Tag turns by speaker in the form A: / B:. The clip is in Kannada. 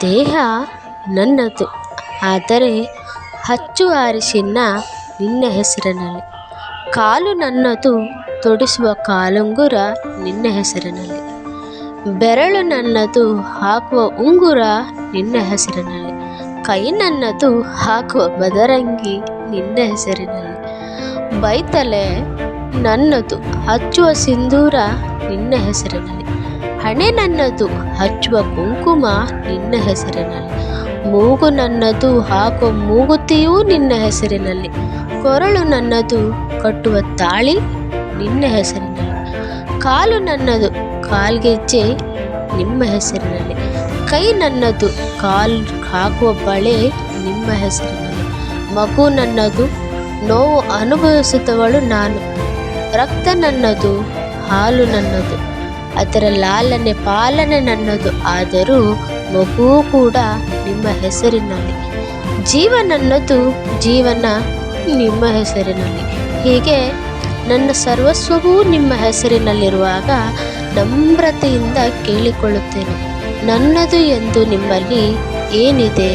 A: ದೇಹ ನನ್ನದು, ಆದರೆ ಹಚ್ಚುವ ಅರಿಶಿನ ನಿನ್ನ ಹೆಸರಿನಲ್ಲಿ. ಕಾಲು ನನ್ನದು, ತೊಡಿಸುವ ಕಾಲುಂಗುರ ನಿನ್ನ ಹೆಸರಿನಲ್ಲಿ. ಬೆರಳು ನನ್ನದು, ಹಾಕುವ ಉಂಗುರ ನಿನ್ನ ಹೆಸರಿನಲ್ಲಿ. ಕೈ ನನ್ನದು, ಹಾಕುವ ಬದರಂಗಿ ನಿನ್ನ ಹೆಸರಿನಲ್ಲಿ. ಬೈತಲೆ ನನ್ನದು, ಹಚ್ಚುವ ಸಿಂಧೂರ ನಿನ್ನ ಹೆಸರಿನಲ್ಲಿ. ಹಣೆ ನನ್ನದು, ಹಚ್ಚುವ ಕುಂಕುಮ ನಿನ್ನ ಹೆಸರಿನಲ್ಲಿ. ಮೂಗು ನನ್ನದು, ಹಾಕುವ ಮೂಗುತಿಯೂ ನಿನ್ನ ಹೆಸರಿನಲ್ಲಿ. ಕೊರಳು ನನ್ನದು, ಕಟ್ಟುವ ತಾಳಿ ನಿನ್ನ ಹೆಸರಿನಲ್ಲಿ. ಕಾಲು ನನ್ನದು, ಕಾಲ್ಗೆಜ್ಜೆ ನಿಮ್ಮ ಹೆಸರಿನಲ್ಲಿ. ಕೈ ನನ್ನದು, ಕಾಲು ಹಾಕುವ ಬಳೆ ನಿಮ್ಮ ಹೆಸರಿನಲ್ಲಿ. ಮಗು ನನ್ನದು, ನೋವು ಅನುಭವಿಸುತ್ತವಳು ನಾನು. ರಕ್ತ ನನ್ನದು, ಹಾಲು ನನ್ನದು, ಅದರ ಲಾಲನೆ ಪಾಲನೆ ನನ್ನದು, ಆದರೂ ಮಗುವು ಕೂಡ ನಿಮ್ಮ ಹೆಸರಿನಲ್ಲಿ. ಜೀವ ನನ್ನದು, ಜೀವನ ನಿಮ್ಮ ಹೆಸರಿನಲ್ಲಿ. ಹೀಗೆ ನನ್ನ ಸರ್ವಸ್ವವೂ ನಿಮ್ಮ ಹೆಸರಿನಲ್ಲಿರುವಾಗ ನಮ್ರತೆಯಿಂದ ಕೇಳಿಕೊಳ್ಳುತ್ತೇನೆ, ನನ್ನದು ಎಂದು ನಿಮ್ಮಲ್ಲಿ ಏನಿದೆ?